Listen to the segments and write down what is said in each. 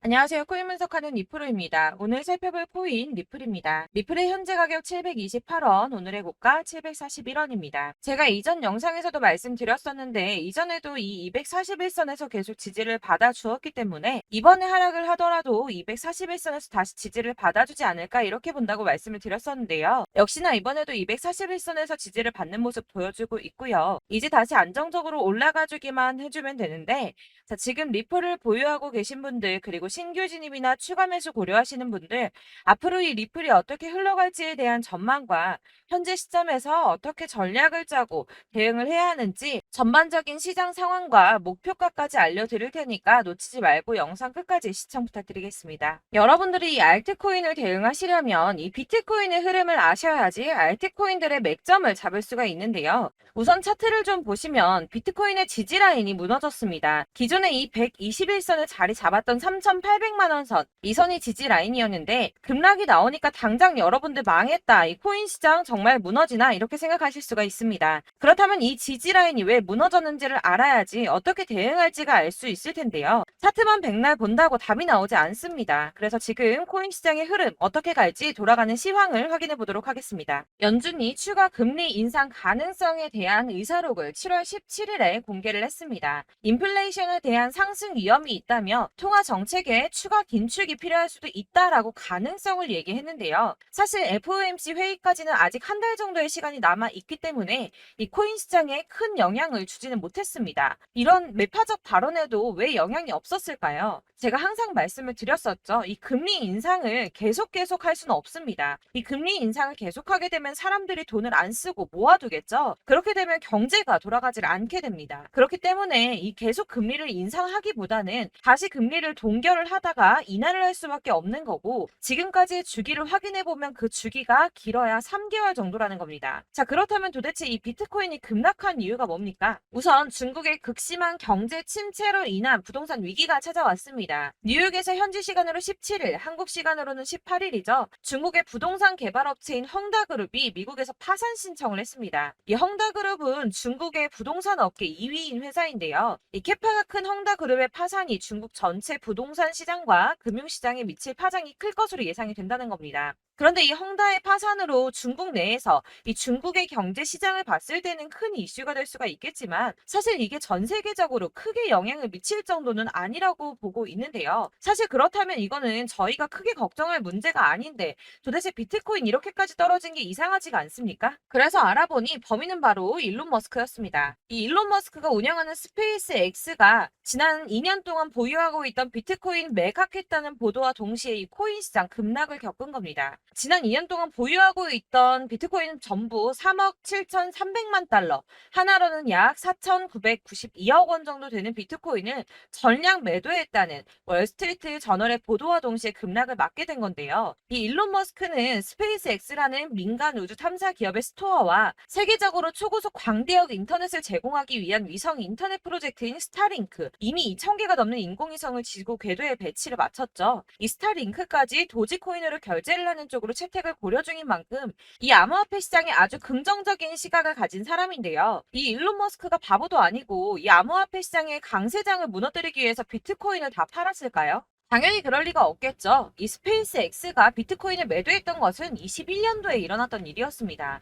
안녕하세요. 코인 분석하는 리프로입니다. 오늘 살펴볼 코인 리플입니다. 리플의 현재 가격 728원, 오늘의 고가 741원입니다. 제가 이전 영상에서도 말씀드렸었는데 이전에도 이 241선에서 계속 지지를 받아주었기 때문에 이번에 하락을 하더라도 241선에서 다시 지지를 받아주지 않을까 이렇게 본다고 말씀을 드렸었는데요. 역시나 이번에도 241선에서 지지를 받는 모습 보여주고 있고요. 이제 다시 안정적으로 올라가주기만 해주면 되는데 자, 지금 리플을 보유하고 계신 분들 그리고 신규 진입이나 추가 매수 고려하시는 분들 앞으로 이 리플이 어떻게 흘러갈지에 대한 전망과 현재 시점에서 어떻게 전략을 짜고 대응을 해야 하는지 전반적인 시장 상황과 목표가까지 알려드릴 테니까 놓치지 말고 영상 끝까지 시청 부탁드리겠습니다. 여러분들이 이 알트코인을 대응하시려면 이 비트코인의 흐름을 아셔야지 알트코인들의 맥점을 잡을 수가 있는데요. 우선 차트를 좀 보시면 비트코인의 지지 라인이 무너졌습니다. 기존에 이 121선을 자리 잡았던 3,800만 원 선, 이 선이 지지 라인이었는데 급락이 나오니까 당장 여러분들 망했다. 이 코인 시장 정말 무너지나 이렇게 생각하실 수가 있습니다. 그렇다면 이 지지 라인이 왜 무너졌는지를 알아야지 어떻게 대응할지가 알 수 있을 텐데요. 차트만 백날 본다고 답이 나오지 않습니다. 그래서 지금 코인 시장의 흐름 어떻게 갈지 돌아가는 시황을 확인해 보도록 하겠습니다. 연준이 추가 금리 인상 가능성에 대한 의사록을 7월 17일에 공개를 했습니다. 인플레이션에 대한 상승 위험이 있다며 통화 정책에 추가 긴축이 필요할 수도 있다라고 가능성을 얘기했는데요. 사실 FOMC 회의까지는 아직 한 달 정도의 시간이 남아 있기 때문에 이 코인 시장에 큰 영향을 주지는 못했습니다. 이런 매파적 발언에도 왜 영향이 없었을까요? 제가 항상 말씀을 드렸었죠. 이 금리 인상을 계속 할 수는 없습니다. 이 금리 인상을 계속하게 되면 사람들이 돈을 안 쓰고 모아두겠죠. 그렇게 되면 경제가 돌아가질 않게 됩니다. 그렇기 때문에 이 계속 금리를 인상하기보다는 다시 금리를 동결을 하다가 인하를 할 수밖에 없는 거고 지금까지의 주기를 확인해 보면 그 주기가 길어야 3개월 정도라는 겁니다. 자, 그렇다면 도대체 이 비트코인이 급락한 이유가 뭡니까? 우선 중국의 극심한 경제 침체로 인한 부동산 위기가 찾아왔습니다. 뉴욕에서 현지 시간으로 17일, 한국 시간으로는 18일이죠. 중국의 부동산 개발업체인 헝다그룹이 미국에서 파산 신청을 했습니다. 이 헝다그룹은 중국의 부동산 업계 2위인 회사인데요. 이 캐파가 큰 헝다그룹의 파산이 중국 전체 부동산 시장과 금융시장에 미칠 파장이 클 것으로 예상이 된다는 겁니다. 그런데 이 헝다의 파산으로 중국 내에서 이 중국의 경제 시장을 봤을 때는 큰 이슈가 될 수가 있겠지만 사실 이게 전 세계적으로 크게 영향을 미칠 정도는 아니라고 보고 있는데요. 사실 그렇다면 이거는 저희가 크게 걱정할 문제가 아닌데 도대체 비트코인 이렇게까지 떨어진 게 이상하지가 않습니까? 그래서 알아보니 범인은 바로 일론 머스크였습니다. 이 일론 머스크가 운영하는 스페이스 X가 지난 2년 동안 보유하고 있던 비트코인 매각했다는 보도와 동시에 이 코인 시장 급락을 겪은 겁니다. 지난 2년 동안 보유하고 있던 비트코인은 전부 3억 7,300만 달러, 하나로는 약 4,992억 원 정도 되는 비트코인을 전량 매도했다는 월스트리트 저널의 보도와 동시에 급락을 맞게 된 건데요. 이 일론 머스크는 스페이스 X라는 민간 우주 탐사 기업의 스토어와 세계적으로 초고속 광대역 인터넷을 제공하기 위한 위성 인터넷 프로젝트인 스타링크, 이미 2,000개가 넘는 인공위성을 지구 궤도에 배치를 마쳤죠. 이 스타링크까지 도지코인으로 결제를 하는 쪽으로 채택을 고려 중인 만큼 이 암호화폐 시장에 아주 긍정적인 시각을 가진 사람인데요. 이 일론 머스크가 바보도 아니고 이 암호화폐 시장의 강세장을 무너뜨리기 위해서 비트코인을 다 팔았을까요? 당연히 그럴 리가 없겠죠. 이 스페이스 X가 비트코인을 매도했던 것은 21년도에 일어났던 일이었습니다.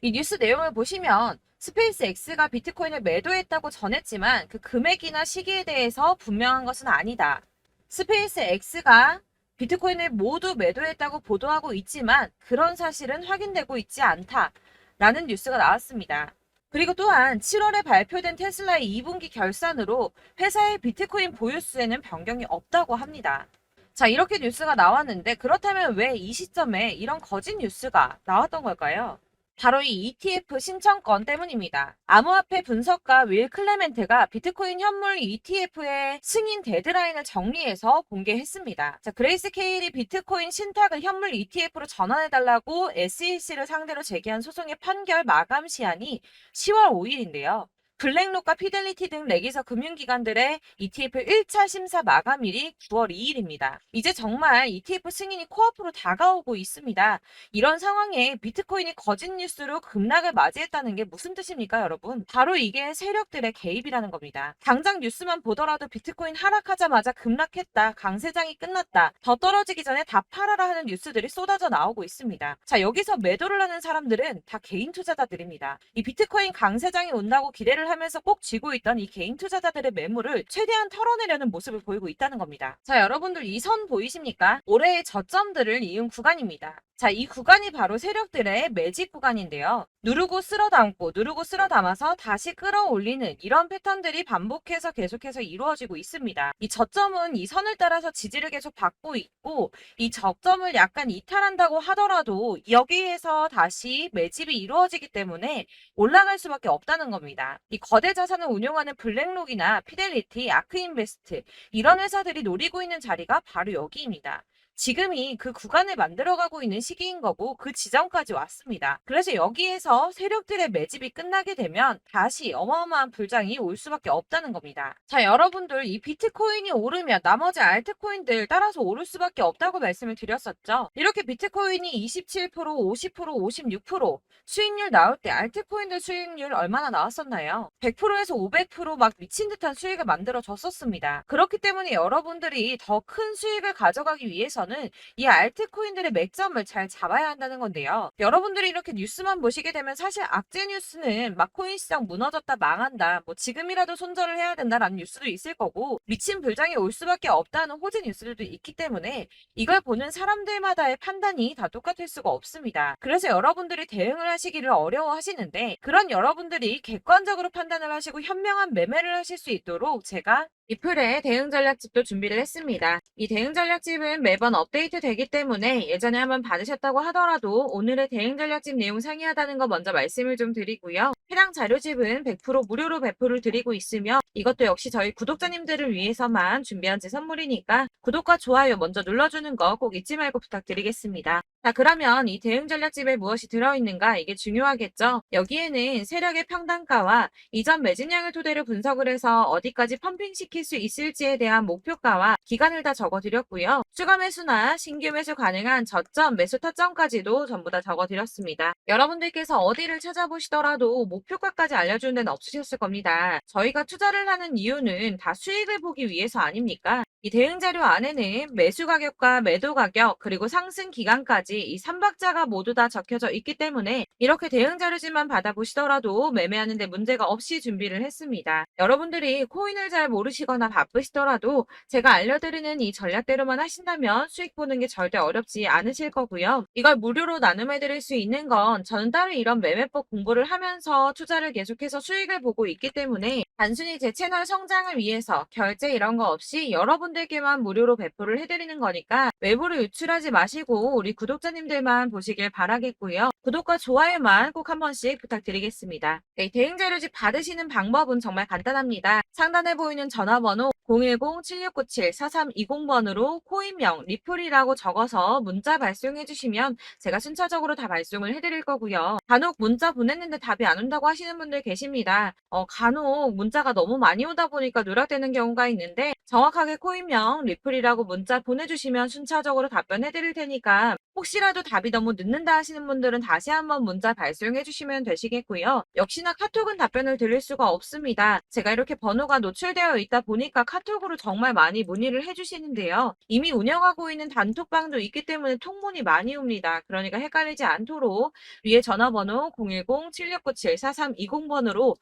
이 뉴스 내용을 보시면 스페이스 X가 비트코인을 매도했다고 전했지만 그 금액이나 시기에 대해서 분명한 것은 아니다. 스페이스 X가 비트코인을 모두 매도했다고 보도하고 있지만 그런 사실은 확인되고 있지 않다라는 뉴스가 나왔습니다. 그리고 또한 7월에 발표된 테슬라의 2분기 결산으로 회사의 비트코인 보유수에는 변경이 없다고 합니다. 자, 이렇게 뉴스가 나왔는데 그렇다면 왜 이 시점에 이런 거짓 뉴스가 나왔던 걸까요? 바로 이 ETF 신청권 때문입니다. 암호화폐 분석가 윌 클레멘트가 비트코인 현물 ETF의 승인 데드라인을 정리해서 공개했습니다. 자, 그레이스 케일이 비트코인 신탁을 현물 ETF로 전환해달라고 SEC를 상대로 제기한 소송의 판결 마감 시한이 10월 5일인데요. 블랙록과 피델리티 등 레기서 금융기관들의 ETF 1차 심사 마감일이 9월 2일입니다. 이제 정말 ETF 승인이 코앞으로 다가오고 있습니다. 이런 상황에 비트코인이 거짓 뉴스로 급락을 맞이했다는 게 무슨 뜻입니까, 여러분? 바로 이게 세력들의 개입이라는 겁니다. 당장 뉴스만 보더라도 비트코인 하락하자마자 급락했다, 강세장이 끝났다, 더 떨어지기 전에 다 팔아라 하는 뉴스들이 쏟아져 나오고 있습니다. 자, 여기서 매도를 하는 사람들은 다 개인 투자자들입니다. 이 비트코인 강세장이 온다고 기대를 하면서 꼭 쥐고 있던 이 개인 투자자들의 매물을 최대한 털어내려는 모습을 보이고 있다는 겁니다. 자, 여러분들 이 선 보이십니까? 올해의 저점들을 이은 구간입니다. 자, 이 구간이 바로 세력들의 매집 구간인데요. 누르고 쓸어 담고 누르고 쓸어 담아서 다시 끌어올리는 이런 패턴들이 반복해서 계속해서 이루어지고 있습니다. 이 저점은 이 선을 따라서 지지를 계속 받고 있고, 이 저점을 약간 이탈한다고 하더라도 여기에서 다시 매집이 이루어지기 때문에 올라갈 수밖에 없다는 겁니다. 이 거대 자산을 운용하는 블랙록이나 피델리티, 아크인베스트 이런 회사들이 노리고 있는 자리가 바로 여기입니다. 지금이 그 구간을 만들어가고 있는 시기인 거고 그 지점까지 왔습니다. 그래서 여기에서 세력들의 매집이 끝나게 되면 다시 어마어마한 불장이 올 수밖에 없다는 겁니다. 자, 여러분들 이 비트코인이 오르면 나머지 알트코인들 따라서 오를 수밖에 없다고 말씀을 드렸었죠. 이렇게 비트코인이 27%, 50%, 56% 수익률 나올 때 알트코인들 수익률 얼마나 나왔었나요? 100%에서 500% 미친 듯한 수익을 만들어 줬었습니다. 그렇기 때문에 여러분들이 더 큰 수익을 가져가기 위해서는 이 알트코인들의 맥점을 잘 잡아야 한다는 건데요. 여러분들이 이렇게 뉴스만 보시게 되면 사실 악재 뉴스는 막 코인 시장 무너졌다, 망한다, 뭐 지금이라도 손절을 해야 된다라는 뉴스도 있을 거고, 미친 불장이 올 수밖에 없다는 호재 뉴스들도 있기 때문에 이걸 보는 사람들마다의 판단이 다 똑같을 수가 없습니다. 그래서 여러분들이 대응을 하시기를 어려워하시는데, 그런 여러분들이 객관적으로 판단을 하시고 현명한 매매를 하실 수 있도록 제가 리플의 대응 전략집도 준비를 했습니다. 이 대응 전략집은 매번 업데이트 되기 때문에 예전에 한번 받으셨다고 하더라도 오늘의 대응 전략집 내용 상이하다는 거 먼저 말씀을 좀 드리고요. 해당 자료집은 100% 무료로 배포를 드리고 있으며 이것도 역시 저희 구독자님들을 위해서만 준비한 제 선물이니까 구독과 좋아요 먼저 눌러주는 거 꼭 잊지 말고 부탁드리겠습니다. 자, 그러면 이 대응 전략집에 무엇이 들어있는가, 이게 중요하겠죠? 여기에는 세력의 평단가와 이전 매진량을 토대로 분석을 해서 어디까지 펌핑시킬 수 있을지에 대한 목표가와 기간을 다 적어드렸고요. 추가 매수나 신규 매수 가능한 저점, 매수 타점까지도 전부 다 적어드렸습니다. 여러분들께서 어디를 찾아보시더라도 목표가까지 알려주는 데는 없으셨을 겁니다. 저희가 투자를 하는 이유는 다 수익을 보기 위해서 아닙니까? 이 대응 자료 안에는 매수 가격과 매도 가격 그리고 상승 기간까지 이 3박자가 모두 다 적혀져 있기 때문에 이렇게 대응 자료집만 받아보시더라도 매매하는 데 문제가 없이 준비를 했습니다. 여러분들이 코인을 잘 모르시거나 바쁘시더라도 제가 알려드리는 이 전략대로만 하신다면 수익 보는 게 절대 어렵지 않으실 거고요. 이걸 무료로 나눔해드릴 수 있는 건 저는 따로 이런 매매법 공부를 하면서 투자를 계속해서 수익을 보고 있기 때문에 단순히 제 채널 성장을 위해서 결제 이런 거 없이 여러분들께만 무료로 배포를 해드리는 거니까 외부로 유출하지 마시고 우리 구독자님들만 보시길 바라겠고요. 구독과 좋아요만 꼭 한 번씩 부탁드리겠습니다. 네, 대응 자료집 받으시는 방법은 정말 간단합니다. 상단에 보이는 전화번호 010-7697-4320번으로 코인명 리플이라고 적어서 문자 발송해 주시면 제가 순차적으로 다 발송을 해드릴 거고요. 간혹 문자 보냈는데 답이 안 온다고 하시는 분들 계십니다. 간혹 문자가 너무 많이 오다 보니까 누락되는 경우가 있는데 정확하게 코인명 리플이라고 문자 보내주시면 순차적으로 답변해드릴 테니까 혹시라도 답이 너무 늦는다 하시는 분들은 다시 한번 문자 발송해 주시면 되시겠고요. 역시나 카톡은 답변을 드릴 수가 없습니다. 제가 이렇게 번호가 노출되어 있다 보니까 카톡으로 정말 많이 문의를 해주시는데요. 이미 운영하고 있는 단톡방도 있기 때문에 통문이 많이 옵니다. 그러니까 헷갈리지 않도록 위에 전화번호 010-7697-4320번으로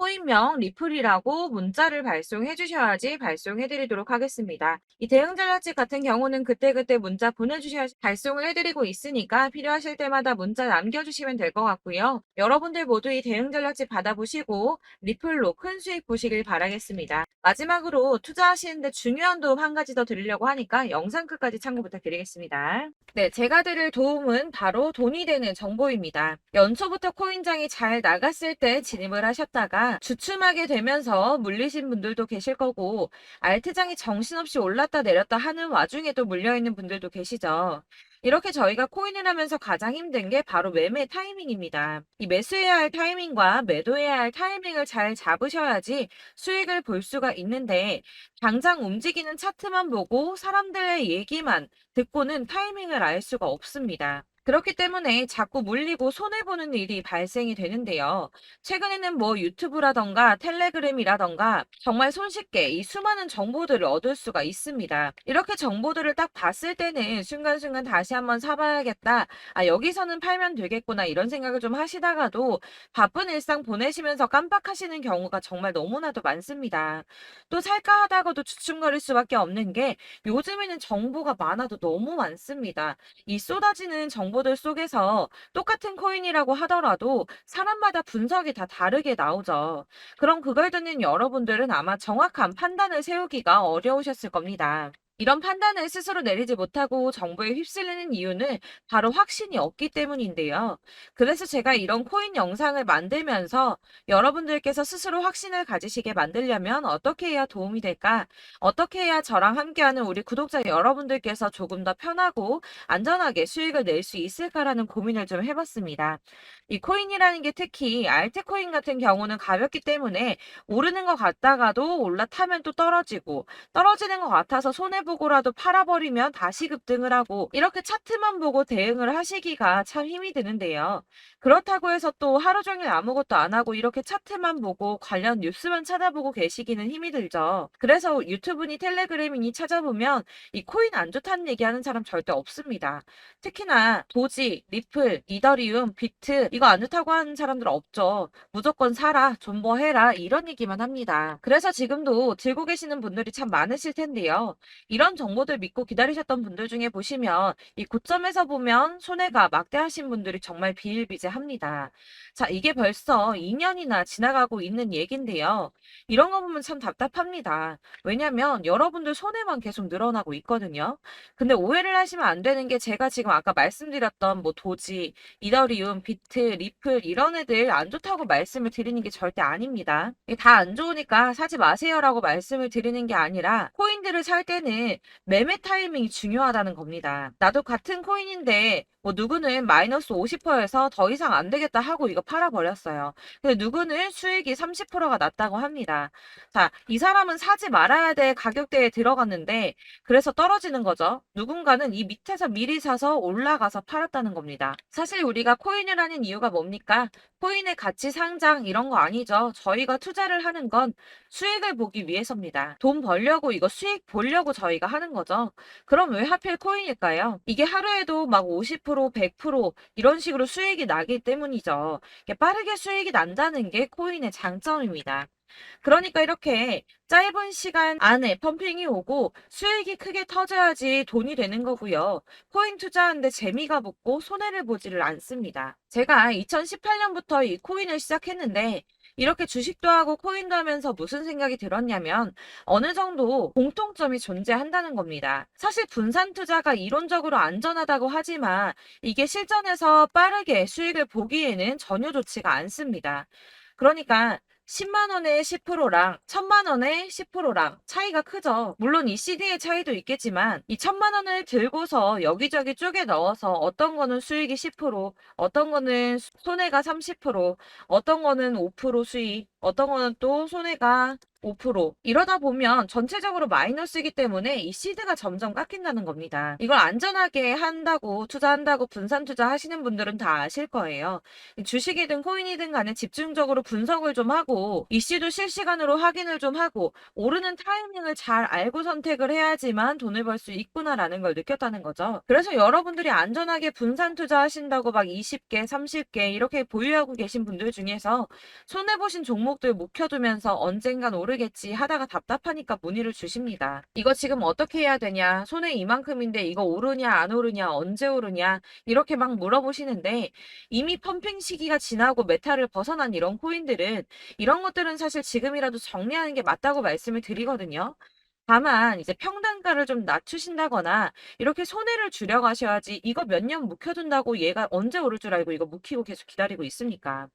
코인명 리플이라고 문자를 발송해 주셔야지 발송해 드리도록 하겠습니다. 이 대응 전략집 같은 경우는 그때그때 문자 보내주셔야 발송을 해드리고 있으니까 필요하실 때마다 문자 남겨주시면 될 것 같고요. 여러분들 모두 이 대응 전략집 받아보시고 리플로 큰 수익 보시길 바라겠습니다. 마지막으로 투자하시는데 중요한 도움 한 가지 더 드리려고 하니까 영상 끝까지 참고 부탁드리겠습니다. 네, 제가 드릴 도움은 바로 돈이 되는 정보입니다. 연초부터 코인장이 잘 나갔을 때 진입을 하셨다가 보니까 주춤하게 되면서 물리신 분들도 계실 거고, 알트장이 정신없이 올랐다 내렸다 하는 와중에도 물려있는 분들도 계시죠. 이렇게 저희가 코인을 하면서 가장 힘든 게 바로 매매 타이밍입니다. 이 매수해야 할 타이밍과 매도해야 할 타이밍을 잘 잡으셔야지 수익을 볼 수가 있는데, 당장 움직이는 차트만 보고 사람들의 얘기만 듣고는 타이밍을 알 수가 없습니다. 그렇기 때문에 자꾸 물리고 손해보는 일이 발생이 되는데요. 최근에는 뭐 유튜브라던가 텔레그램이라던가 정말 손쉽게 이 수많은 정보들을 얻을 수가 있습니다. 이렇게 정보들을 딱 봤을 때는 순간순간 다시 한번 사봐야겠다. 아, 여기서는 팔면 되겠구나. 이런 생각을 좀 하시다가도 바쁜 일상 보내시면서 깜빡하시는 경우가 정말 너무나도 많습니다. 또 살까 하다가도 주춤거릴 수밖에 없는 게 요즘에는 정보가 많아도 너무 많습니다. 이 쏟아지는 정보들 속에서 똑같은 코인이라고 하더라도 사람마다 분석이 다 다르게 나오죠. 그럼 그걸 듣는 여러분들은 아마 정확한 판단을 세우기가 어려우셨을 겁니다. 이런 판단을 스스로 내리지 못하고 정보에 휩쓸리는 이유는 바로 확신이 없기 때문인데요. 그래서 제가 이런 코인 영상을 만들면서 여러분들께서 스스로 확신을 가지시게 만들려면 어떻게 해야 도움이 될까? 어떻게 해야 저랑 함께하는 우리 구독자 여러분들께서 조금 더 편하고 안전하게 수익을 낼 수 있을까라는 고민을 좀 해봤습니다. 이 코인이라는 게 특히 알트코인 같은 경우는 가볍기 때문에 오르는 것 같다가도 올라타면 또 떨어지고, 떨어지는 것 같아서 손해보고라도 팔아버리면 다시 급등을 하고, 이렇게 차트만 보고 대응을 하시기가 참 힘이 드는데요. 그렇다고 해서 또 하루 종일 아무것도 안 하고 이렇게 차트만 보고 관련 뉴스만 찾아보고 계시기는 힘이 들죠. 그래서 유튜브니 텔레그램이니 찾아보면 이 코인 안 좋다는 얘기하는 사람 절대 없습니다. 특히나 도지, 리플, 이더리움, 비트 이거 안 좋다고 하는 사람들 없죠. 무조건 사라, 존버해라 이런 얘기만 합니다. 그래서 지금도 들고 계시는 분들이 참 많으실 텐데요. 이런 정보들 믿고 기다리셨던 분들 중에 보시면 이 고점에서 보면 손해가 막대하신 분들이 정말 비일비재합니다. 자, 이게 벌써 2년이나 지나가고 있는 얘긴데요. 이런 거 보면 참 답답합니다. 왜냐면 여러분들 손해만 계속 늘어나고 있거든요. 근데 오해를 하시면 안 되는 게 제가 지금 아까 말씀드렸던 뭐 도지, 이더리움, 비트, 리플 이런 애들 안 좋다고 말씀을 드리는 게 절대 아닙니다. 다 안 좋으니까 사지 마세요라고 말씀을 드리는 게 아니라 코인들을 살 때는 매매 타이밍이 중요하다는 겁니다. 나도 같은 코인인데 뭐 누구는 마이너스 50%에서 더 이상 안 되겠다 하고 이거 팔아버렸어요. 근데 누구는 수익이 30%가 났다고 합니다. 자, 이 사람은 사지 말아야 될 가격대에 들어갔는데 그래서 떨어지는 거죠. 누군가는 이 밑에서 미리 사서 올라가서 팔았다는 겁니다. 사실 우리가 코인을 하는 이유가 뭡니까? 코인의 가치 상장 이런 거 아니죠. 저희가 투자를 하는 건 수익을 보기 위해서입니다. 돈 벌려고 이거 수익 보려고 저희가 하는 거죠. 그럼 왜 하필 코인일까요? 이게 하루에도 막 50%, 100% 이런 식으로 수익이 나기 때문이죠. 이게 빠르게 수익이 난다는 게 코인의 장점입니다. 그러니까 이렇게 짧은 시간 안에 펌핑이 오고 수익이 크게 터져야지 돈이 되는 거고요. 코인 투자하는데 재미가 붙고 손해를 보지를 않습니다. 제가 2018년부터 이 코인을 시작했는데 이렇게 주식도 하고 코인도 하면서 무슨 생각이 들었냐면 어느 정도 공통점이 존재한다는 겁니다. 사실 분산 투자가 이론적으로 안전하다고 하지만 이게 실전에서 빠르게 수익을 보기에는 전혀 좋지가 않습니다. 그러니까 10만 원에 10%랑 1000만 원에 10%랑 차이가 크죠. 물론 이 CD의 차이도 있겠지만 이 1000만 원을 들고서 여기저기 쪼개 넣어서 어떤 거는 수익이 10%, 어떤 거는 손해가 30%, 어떤 거는 5% 수익, 어떤 거는 또 손해가 5% 이러다 보면 전체적으로 마이너스이기 때문에 이 시드가 점점 깎인다는 겁니다. 이걸 안전하게 한다고 투자한다고 분산 투자하시는 분들은 다 아실 거예요. 주식이든 코인이든 간에 집중적으로 분석을 좀 하고 이슈도 실시간으로 확인을 좀 하고 오르는 타이밍을 잘 알고 선택을 해야지만 돈을 벌 수 있구나라는 걸 느꼈다는 거죠. 그래서 여러분들이 안전하게 분산 투자하신다고 막 20개, 30개 이렇게 보유하고 계신 분들 중에서 손해보신 종목들 묵혀두면서 언젠간 오르겠지 하다가 답답하니까 문의를 주십니다. 이거 지금 어떻게 해야 되냐? 손해 이만큼인데 이거 오르냐 안 오르냐 언제 오르냐 이렇게 막 물어보시는데 이미 펌핑 시기가 지나고 메타를 벗어난 이런 코인들은 이런 것들은 사실 지금이라도 정리하는 게 맞다고 말씀을 드리거든요. 다만 이제 평단가를 좀 낮추신다거나 이렇게 손해를 줄여 가셔야지, 이거 몇 년 묵혀둔다고 얘가 언제 오를 줄 알고 이거 묵히고 계속 기다리고 있습니까?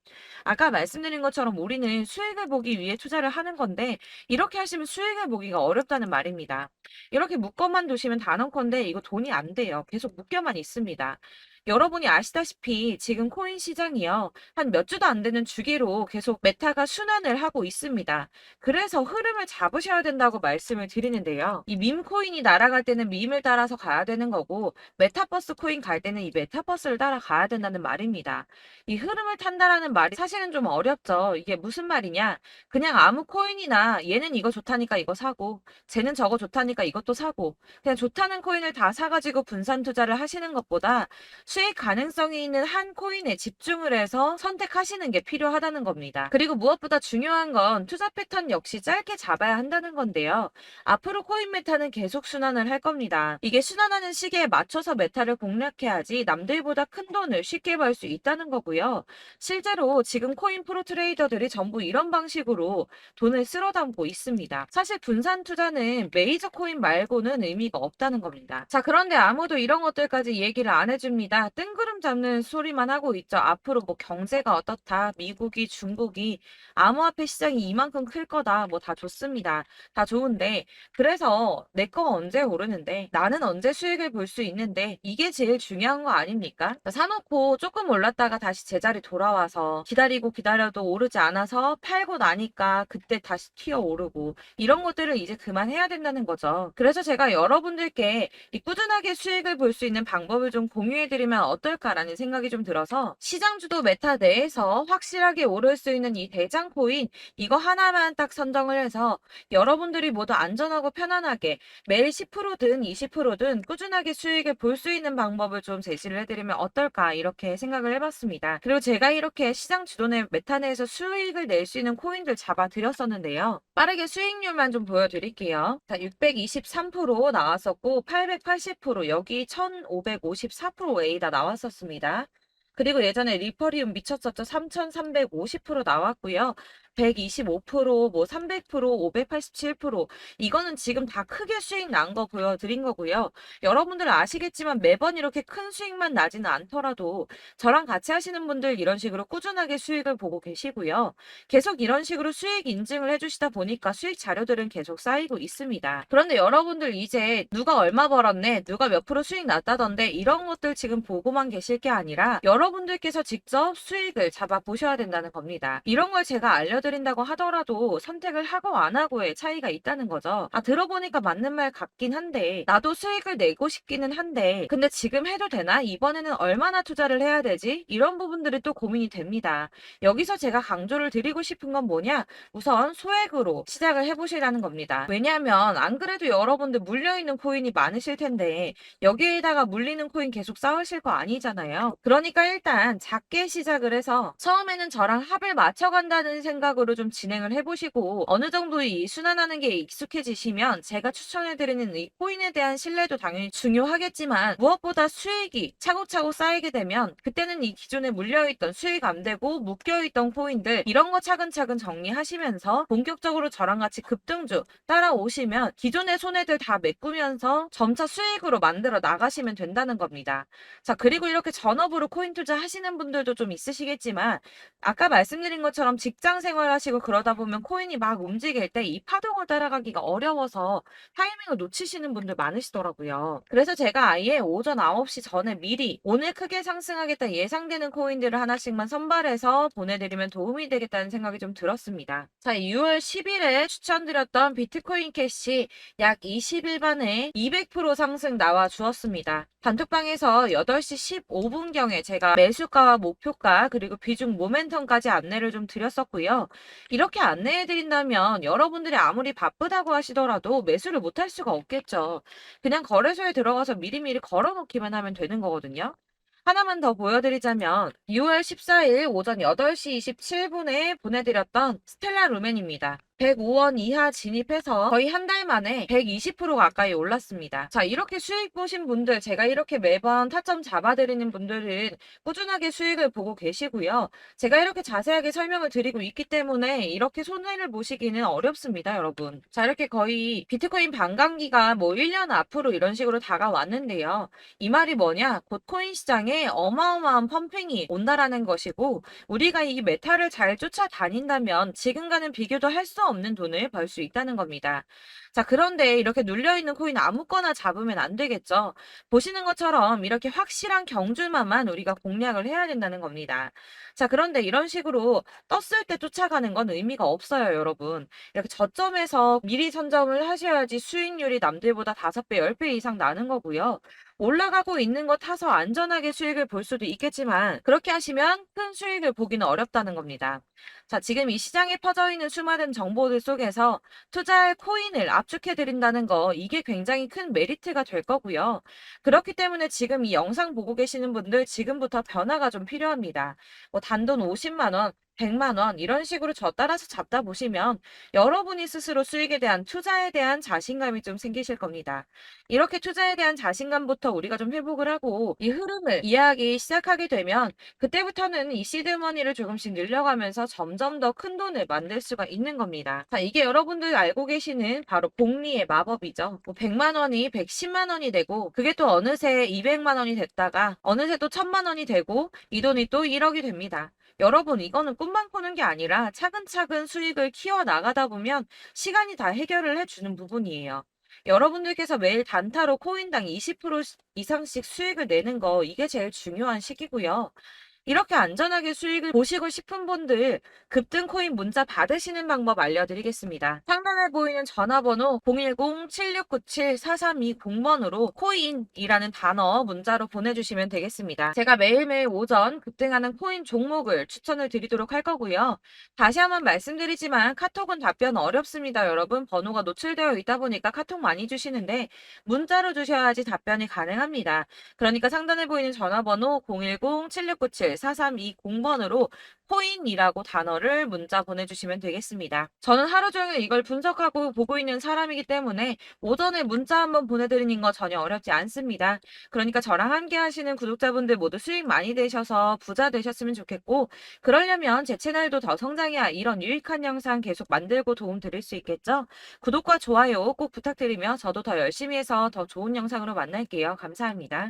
아까 말씀드린 것처럼 우리는 수익을 보기 위해 투자를 하는 건데, 이렇게 하시면 수익을 보기가 어렵다는 말입니다. 이렇게 묶어만 두시면 단언컨대 이거 돈이 안 돼요. 계속 묶여만 있습니다. 여러분이 아시다시피 지금 코인 시장이요, 한 몇 주도 안 되는 주기로 계속 메타가 순환을 하고 있습니다. 그래서 흐름을 잡으셔야 된다고 말씀을 드리는데요. 이 밈 코인이 날아갈 때는 밈을 따라서 가야 되는 거고, 메타버스 코인 갈 때는 이 메타버스를 따라가야 된다는 말입니다. 이 흐름을 탄다라는 말이 사실은 좀 어렵죠. 이게 무슨 말이냐? 그냥 아무 코인이나 얘는 이거 좋다니까 이거 사고, 쟤는 저거 좋다니까 이것도 사고, 그냥 좋다는 코인을 다 사가지고 분산 투자를 하시는 것보다 수익 가능성이 있는 한 코인에 집중을 해서 선택하시는 게 필요하다는 겁니다. 그리고 무엇보다 중요한 건 투자 패턴 역시 짧게 잡아야 한다는 건데요. 앞으로 코인 메타는 계속 순환을 할 겁니다. 이게 순환하는 시기에 맞춰서 메타를 공략해야지 남들보다 큰 돈을 쉽게 벌 수 있다는 거고요. 실제로 지금 코인 프로 트레이더들이 전부 이런 방식으로 돈을 쓸어 담고 있습니다. 사실 분산 투자는 메이저 코인 말고는 의미가 없다는 겁니다. 자, 그런데 아무도 이런 것들까지 얘기를 안 해줍니다. 뜬구름 잡는 소리만 하고 있죠. 앞으로 뭐 경제가 어떻다, 미국이, 중국이, 암호화폐 시장이 이만큼 클 거다, 뭐 다 좋습니다. 다 좋은데, 그래서 내 거 언제 오르는데, 나는 언제 수익을 볼 수 있는데, 이게 제일 중요한 거 아닙니까? 사놓고 조금 올랐다가 다시 제자리 돌아와서 기다리고 기다려도 오르지 않아서 팔고 나니까 그때 다시 튀어 오르고, 이런 것들을 이제 그만해야 된다는 거죠. 그래서 제가 여러분들께 이 꾸준하게 수익을 볼 수 있는 방법을 좀 공유해드리면 어떨까라는 생각이 좀 들어서, 시장주도 메타 내에서 확실하게 오를 수 있는 이 대장 코인, 이거 하나만 딱 선정을 해서 여러분들이 모두 안전하고 편안하게 매일 10%든 20%든 꾸준하게 수익을 볼 수 있는 방법을 좀 제시를 해드리면 어떨까, 이렇게 생각을 해봤습니다. 그리고 제가 이렇게 시장 주도내 메타 내에서 수익을 낼 수 있는 코인들 잡아드렸었는데요. 빠르게 수익률만 좀 보여드릴게요. 자, 623% 나왔었고 880%, 여기 1554% A 다 나왔었습니다. 그리고 예전에 리퍼리움 미쳤었죠. 3350% 나왔고요. 125%, 뭐 300%, 587%, 이거는 지금 다 크게 수익 난 거 보여드린 거고요. 여러분들 아시겠지만 매번 이렇게 큰 수익만 나지는 않더라도 저랑 같이 하시는 분들 이런 식으로 꾸준하게 수익을 보고 계시고요. 계속 이런 식으로 수익 인증을 해주시다 보니까 수익 자료들은 계속 쌓이고 있습니다. 그런데 여러분들 이제 누가 얼마 벌었네, 누가 몇 프로 수익 났다던데, 이런 것들 지금 보고만 계실 게 아니라 여러분들께서 직접 수익을 잡아 보셔야 된다는 겁니다. 이런 걸 제가 알려드린다고 하더라도 선택을 하고 안 하고의 차이가 있다는 거죠. 아, 들어보니까 맞는 말 같긴 한데, 나도 수익을 내고 싶기는 한데 근데 지금 해도 되나? 이번에는 얼마나 투자를 해야 되지? 이런 부분들이 또 고민이 됩니다. 여기서 제가 강조를 드리고 싶은 건 뭐냐? 우선 소액으로 시작을 해보시라는 겁니다. 왜냐하면 안 그래도 여러분들 물려있는 코인이 많으실 텐데 여기에다가 물리는 코인 계속 쌓으실 거 아니잖아요. 그러니까 일단 작게 시작을 해서 처음에는 저랑 합을 맞춰간다는 생각으로 좀 진행을 해보시고, 어느 정도 이 순환하는 게 익숙해지시면 제가 추천해드리는 이 코인에 대한 신뢰도 당연히 중요하겠지만, 무엇보다 수익이 차곡차곡 쌓이게 되면 그때는 이 기존에 물려있던 수익 안 되고 묶여있던 코인들, 이런 거 차근차근 정리하시면서 본격적으로 저랑 같이 급등주 따라오시면 기존의 손해들 다 메꾸면서 점차 수익으로 만들어 나가시면 된다는 겁니다. 자, 그리고 이렇게 전업으로 코인 투자 하시는 분들도 좀 있으시겠지만, 아까 말씀드린 것처럼 직장 생활하시고 그러다 보면 코인이 막 움직일 때 이 파동을 따라가기가 어려워서 타이밍을 놓치시는 분들 많으시더라고요. 그래서 제가 아예 오전 9시 전에 미리 오늘 크게 상승하겠다 예상되는 코인들을 하나씩만 선발해서 보내드리면 도움이 되겠다는 생각이 좀 들었습니다. 자, 6월 10일에 추천드렸던 비트코인 캐시 약 20일 만에 200% 상승 나와 주었습니다. 단톡방에서 8시 15분경에 제가 매수가와 목표가 그리고 비중 모멘텀까지 안내를 좀 드렸었고요. 이렇게 안내해드린다면 여러분들이 아무리 바쁘다고 하시더라도 매수를 못할 수가 없겠죠. 그냥 거래소에 들어가서 미리미리 걸어놓기만 하면 되는 거거든요. 하나만 더 보여드리자면 6월 14일 오전 8시 27분에 보내드렸던 스텔라 루멘입니다. 105원 이하 진입해서 거의 한 달 만에 120% 가까이 올랐습니다. 자, 이렇게 수익 보신 분들, 제가 이렇게 매번 타점 잡아드리는 분들은 꾸준하게 수익을 보고 계시고요. 제가 이렇게 자세하게 설명을 드리고 있기 때문에 이렇게 손해를 보시기는 어렵습니다, 여러분. 자, 이렇게 거의 비트코인 반감기가 뭐 1년 앞으로 이런 식으로 다가왔는데요. 이 말이 뭐냐? 곧 코인 시장에 어마어마한 펌핑이 온다라는 것이고, 우리가 이 메타를 잘 쫓아다닌다면 지금과는 비교도 할 수 없는 돈을 벌 수 있다는 겁니다. 자, 그런데 이렇게 눌려있는 코인 아무거나 잡으면 안 되겠죠. 보시는 것처럼 이렇게 확실한 경주만만 우리가 공략을 해야 된다는 겁니다. 자, 그런데 이런 식으로 떴을 때 쫓아가는 건 의미가 없어요, 여러분. 이렇게 저점에서 미리 선점을 하셔야지 수익률이 남들보다 5배, 10배 이상 나는 거고요. 올라가고 있는 거 타서 안전하게 수익을 볼 수도 있겠지만 그렇게 하시면 큰 수익을 보기는 어렵다는 겁니다. 자, 지금 이 시장에 퍼져 있는 수많은 정보들 속에서 투자할 코인을 압축해 드린다는 거 이게 굉장히 큰 메리트가 될 거고요. 그렇기 때문에 지금 이 영상 보고 계시는 분들 지금부터 변화가 좀 필요합니다. 뭐 단돈 50만 원, 100만 원 이런 식으로 저 따라서 잡다 보시면 여러분이 스스로 수익에 대한 투자에 대한 자신감이 좀 생기실 겁니다. 이렇게 투자에 대한 자신감부터 우리가 좀 회복을 하고 이 흐름을 이해하기 시작하게 되면 그때부터는 이 시드머니를 조금씩 늘려가면서 점점 더 큰 돈을 만들 수가 있는 겁니다. 자, 이게 여러분들 알고 계시는 바로 복리의 마법이죠. 뭐 100만 원이 110만 원이 되고 그게 또 어느새 200만 원이 됐다가 어느새 또 1000만 원이 되고 이 돈이 또 1억이 됩니다. 여러분, 이거는 꿈만 꾸는 게 아니라 차근차근 수익을 키워 나가다 보면 시간이 다 해결을 해주는 부분이에요. 여러분들께서 매일 단타로 코인당 20% 이상씩 수익을 내는 거 이게 제일 중요한 시기고요. 이렇게 안전하게 수익을 보시고 싶은 분들 급등 코인 문자 받으시는 방법 알려드리겠습니다. 상단에 보이는 전화번호 010-7697-4320번으로 코인이라는 단어 문자로 보내주시면 되겠습니다. 제가 매일매일 오전 급등하는 코인 종목을 추천을 드리도록 할 거고요. 다시 한번 말씀드리지만 카톡은 답변 어렵습니다. 여러분, 번호가 노출되어 있다 보니까 카톡 많이 주시는데 문자로 주셔야지 답변이 가능합니다. 그러니까 상단에 보이는 전화번호 010-7697 4320번으로 코인이라고 단어를 문자 보내주시면 되겠습니다. 저는 하루 종일 이걸 분석하고 보고 있는 사람이기 때문에 오전에 문자 한번 보내드리는 거 전혀 어렵지 않습니다. 그러니까 저랑 함께 하시는 구독자분들 모두 수익 많이 되셔서 부자 되셨으면 좋겠고, 그러려면 제 채널도 더 성장해야 이런 유익한 영상 계속 만들고 도움 드릴 수 있겠죠? 구독과 좋아요 꼭 부탁드리며 저도 더 열심히 해서 더 좋은 영상으로 만날게요. 감사합니다.